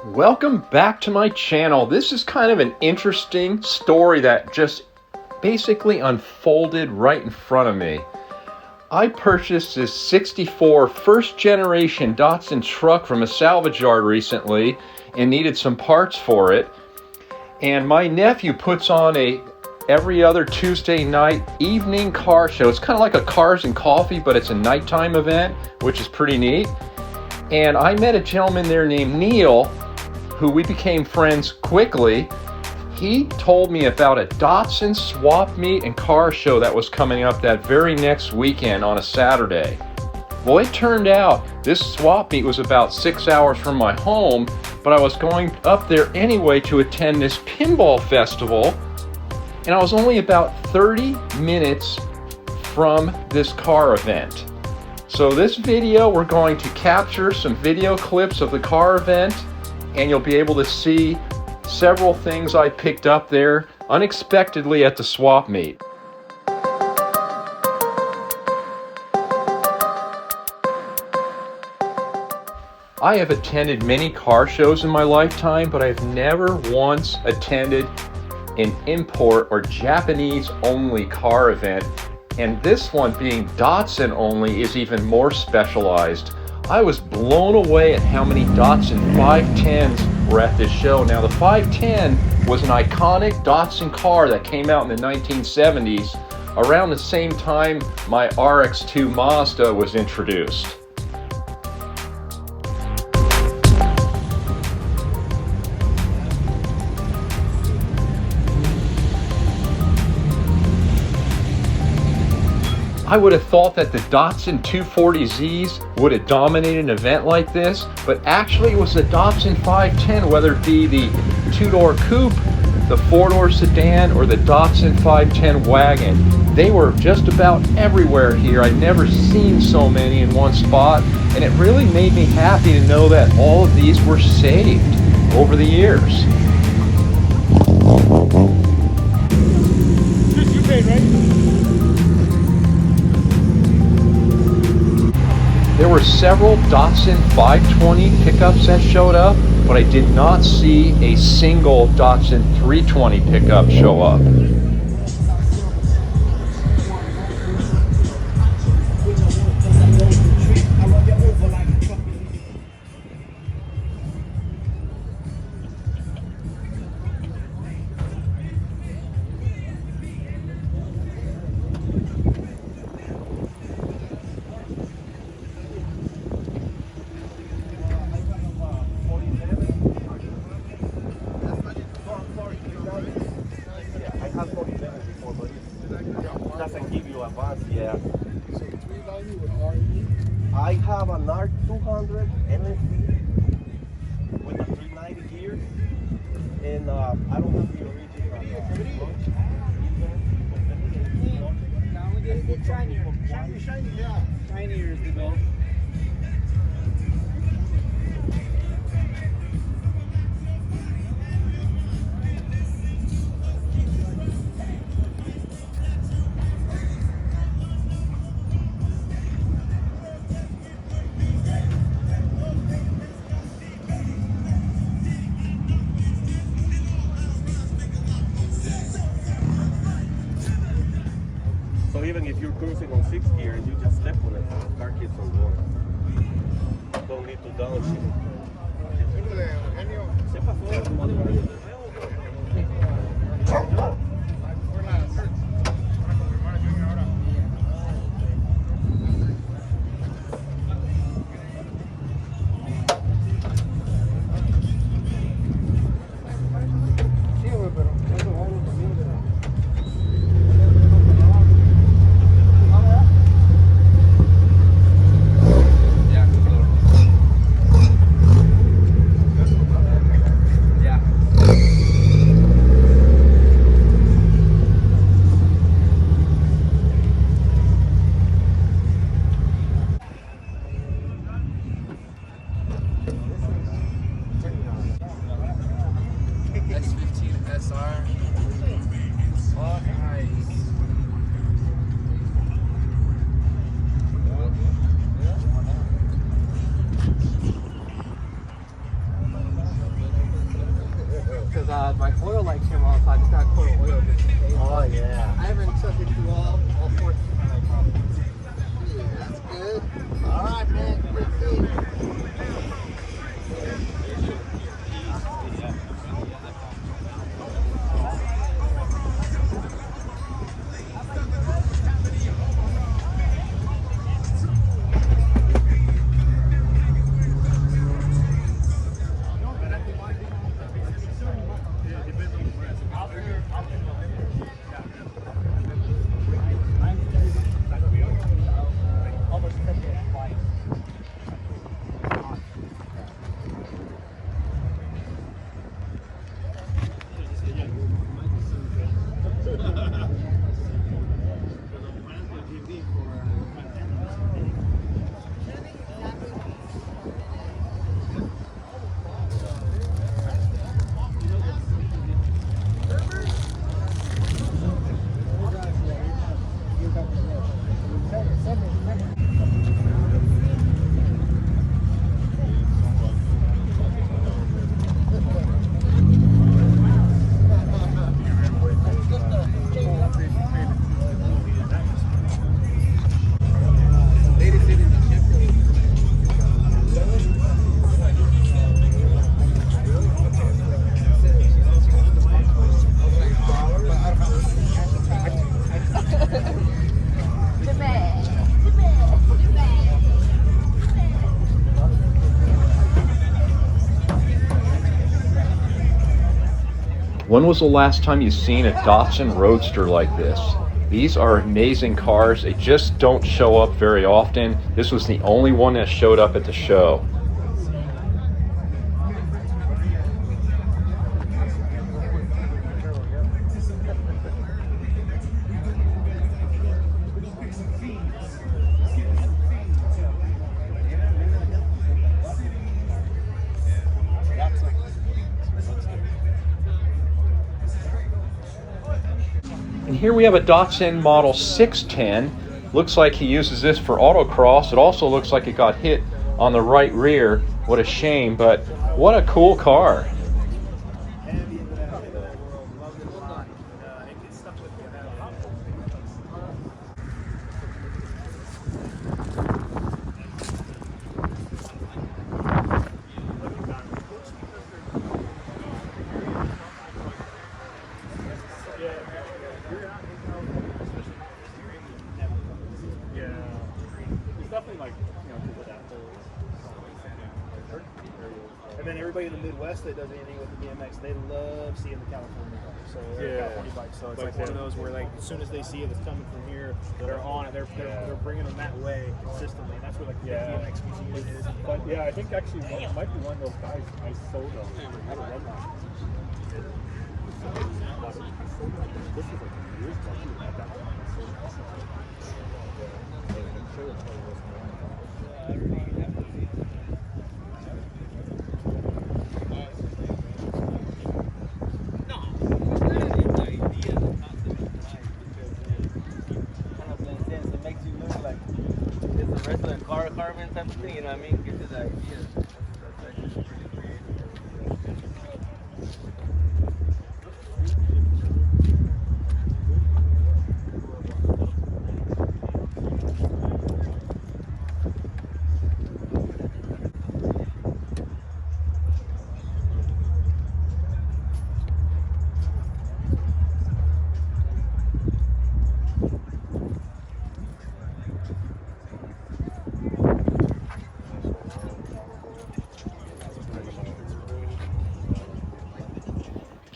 Welcome back to my channel. This is kind of an interesting story that just basically unfolded right in front of me. I purchased this 64 first generation Datsun truck from a salvage yard recently and needed some parts for it. And my nephew puts on a every other Tuesday night evening car show. It's kind of like a Cars and Coffee, but it's a nighttime event, which is pretty neat. And I met a gentleman there named Neil, who we became friends quickly. He told me about a Datsun swap meet and car show that was coming up that very next weekend on a Saturday. Well, it turned out this swap meet was about 6 hours from my home, but I was going up there anyway to attend this pinball festival, and I was only about 30 minutes from this car event. So this video, we're going to capture some video clips of the car event, and you'll be able to see several things I picked up there unexpectedly at the swap meet. I have attended many car shows in my lifetime, but I've never once attended an import or Japanese only car event, and this one being Datsun only is even more specialized. I was blown away at how many Datsun 510s were at this show. Now, the 510 was an iconic Datsun car that came out in the 1970s, around the same time my RX-2 Mazda was introduced. I would have thought that the Datsun 240Zs would have dominated an event like this, but actually it was the Datsun 510, whether it be the two-door coupe, the four-door sedan, or the Datsun 510 wagon. They were just about everywhere here. I'd never seen so many in one spot, and it really made me happy to know that all of these were saved over the years. This you paid, right? There were several Datsun 520 pickups that showed up, but I did not see a single Datsun 320 pickup show up. Doesn't give you advance, yeah. So 390 with REPU? I have an R200 LSD with a 390 gear, and I don't have the original. It's shinier. Shiny, yeah. Shinier is the best. So even if you're cruising on 6th gear and you just step on it, the car keeps on going. Don't need to downshift. Se pasó. because my oil light came off, so I just got to put oil just in case. Oh yeah. I haven't took it through all 14 of my problems. Dude, that's good. All right, man. Good thing. When was the last time you've seen a Datsun Roadster like this? These are amazing cars. They just don't show up very often. This was the only one that showed up at the show. And here we have a Datsun Model 610. Looks like he uses this for autocross. It also looks like it got hit on the right rear. What a shame, but what a cool car. And then everybody in the Midwest that does anything with the BMX, they love seeing the California bike. So California bike. So it's like one of those where like as soon as they see it, it's coming from here, they're on it. They're bringing them that way consistently. And that's where like the BMX museum is. But yeah, I think actually it might be one of those guys I sold them. I don't know. This is like years ago. At that time. I'm sure it's one of those. Carbon type of thing, you know what I mean? Gives you the idea.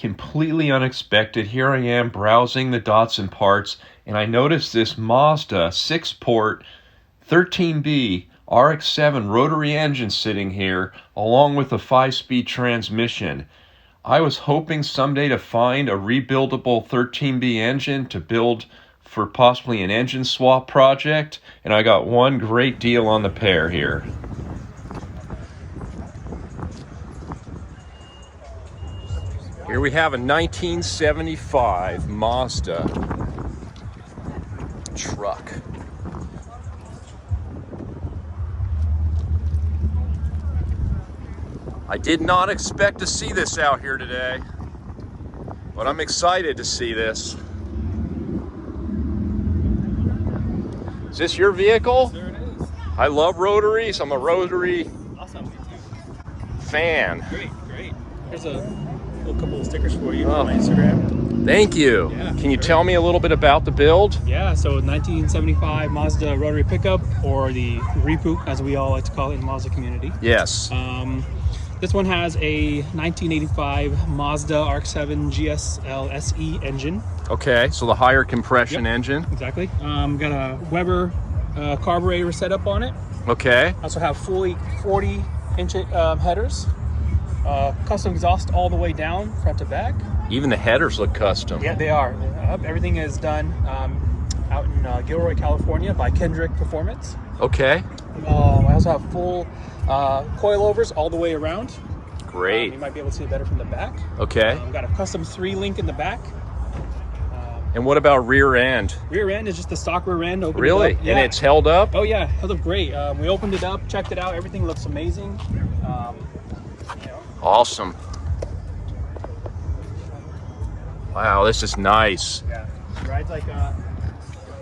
Completely unexpected. Here I am browsing the Datsun parts, and I noticed this Mazda 6-port 13B RX-7 rotary engine sitting here, along with a 5-speed transmission. I was hoping someday to find a rebuildable 13B engine to build for possibly an engine swap project, and I got one great deal on the pair here. Here we have a 1975 Mazda truck. I did not expect to see this out here today. But I'm excited to see this. Is this your vehicle? There it is. I love Rotaries. I'm a Rotary Awesome. Me too. fan. Great, great. Here's a little couple of stickers for you Oh. on my Instagram. Thank you. Yeah, Can you sure. tell me a little bit about the build? Yeah, so 1975 Mazda Rotary pickup, or the REPU, as we all like to call it in the Mazda community. Yes. This one has a 1985 Mazda RX-7 GSL SE engine. Okay, so the higher compression Yep. engine. Exactly. Got a Weber carburetor setup on it. Okay. Also have fully 40-inch headers. Custom exhaust all the way down, front to back. Even the headers look custom. Yeah, they are. Everything is done out in Gilroy, California by Kendrick Performance. Okay. I also have full coilovers all the way around. Great. You might be able to see it better from the back. Okay. Got a custom 3-link in the back. And what about rear end? Rear end is just the stock rear end. Opened Really? It up. Yeah. And it's held up? Oh yeah, held up great. We opened it up, checked it out. Everything looks amazing. Awesome. Wow, this is nice. Yeah, rides like a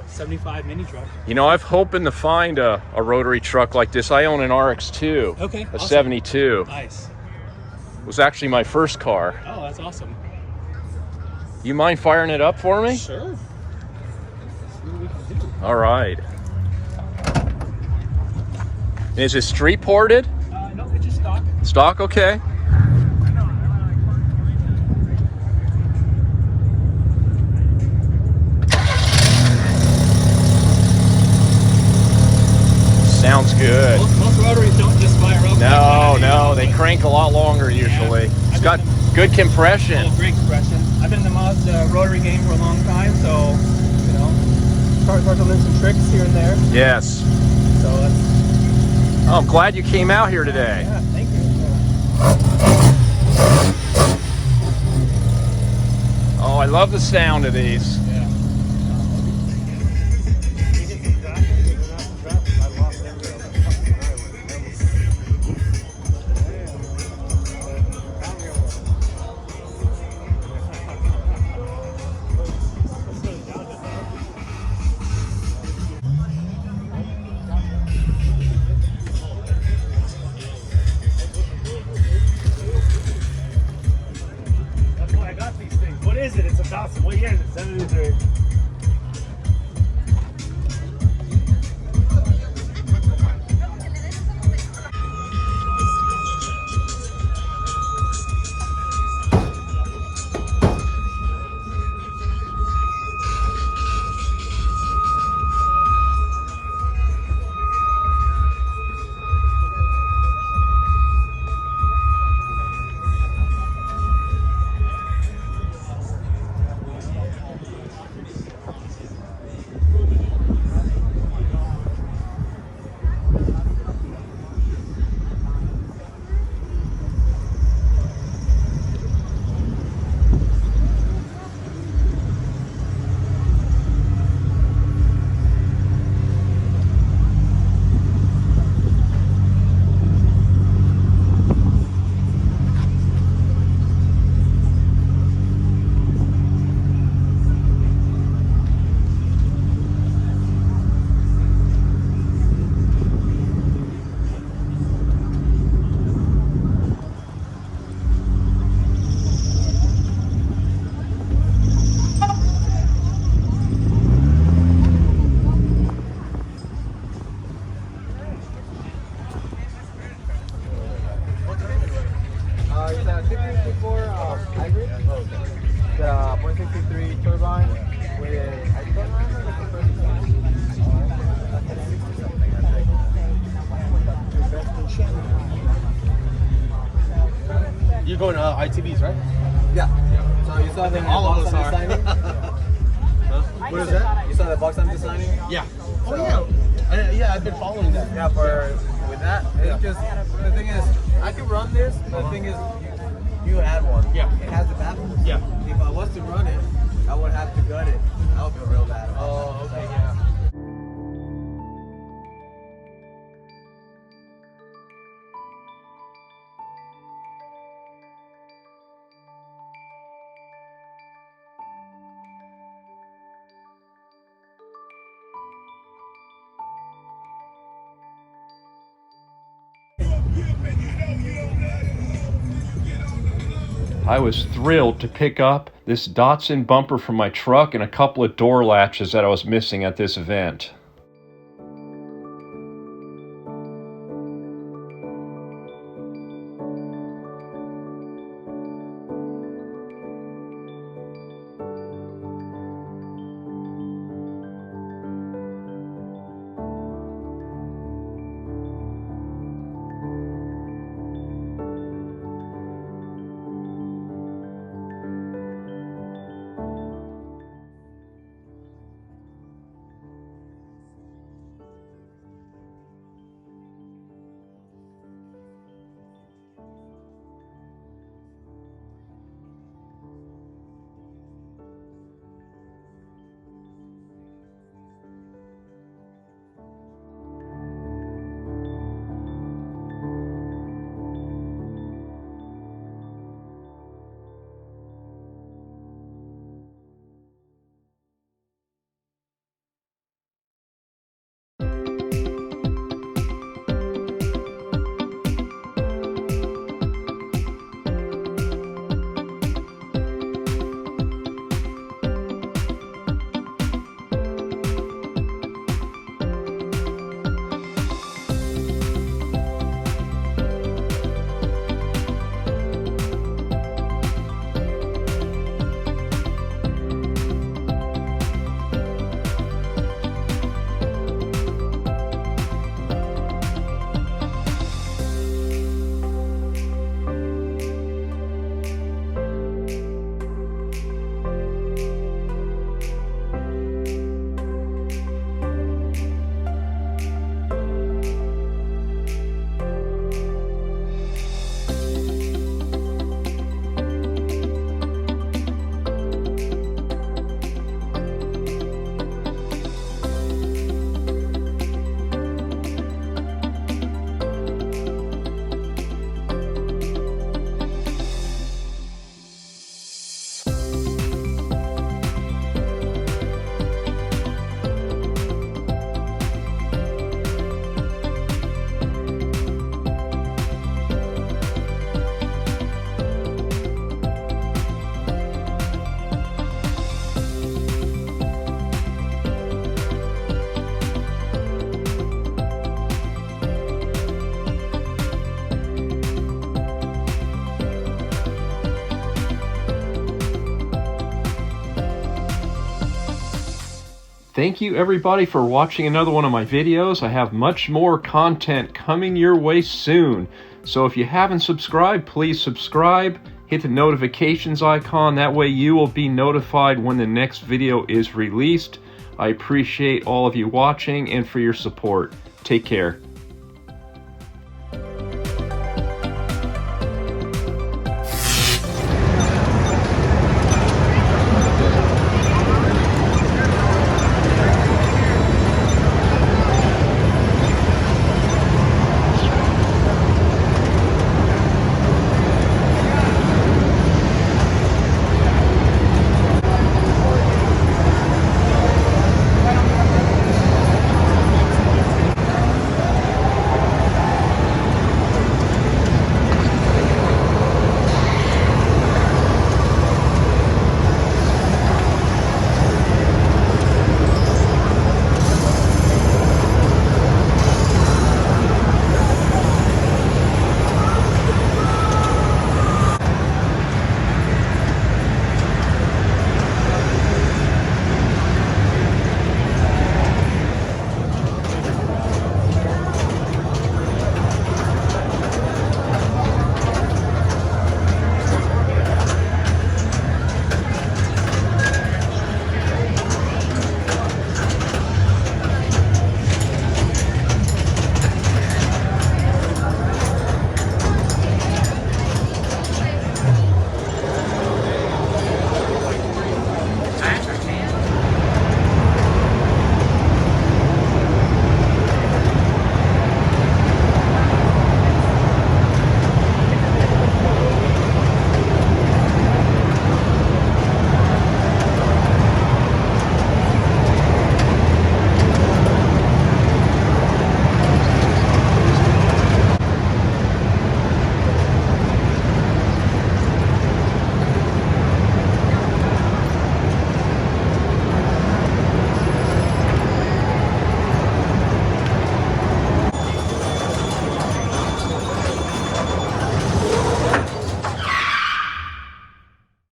75 mini truck. You know, I've hoping to find a Rotary truck like this. I own an RX-2. Okay, A awesome. 72. Nice. It was actually my first car. Oh, that's awesome. You mind firing it up for me? Sure. Let's see what we can do. All right. Is it street ported? No, it's just stock. Stock, okay. Sounds good. Most Rotaries don't just fire up. No, they crank a lot longer usually. It's got good compression. Oh, great compression. I've been in the Mazda Rotary game for a long time, so you know, start to learn some tricks here and there. Yes. So that's Oh, I'm glad you came out here today. yeah. Thank you. Oh, I love the sound of these. Yeah. That's why I got these things. What is it? It's a Datsun. What year is it? 73. It's a 254 hybrid. The 0.63 turbine with I don't remember the compression. You're going to ITBs, right? Yeah. So you saw the All of box us I'm are. designing? What is that? You saw the box I'm designing? Yeah. So- Oh, yeah. Yeah, I've been following that. Yeah, with that, it's just the thing is I can run this, but the thing is you add one. Yeah. It has the baffles. Yeah. If I was to run it, I would have to gut it. I would feel real bad. Oh, okay, yeah. I was thrilled to pick up this Datsun bumper from my truck and a couple of door latches that I was missing at this event. Thank you everybody for watching another one of my videos. I have much more content coming your way soon. So if you haven't subscribed, please subscribe. Hit the notifications icon. That way you will be notified when the next video is released. I appreciate all of you watching and for your support. Take care.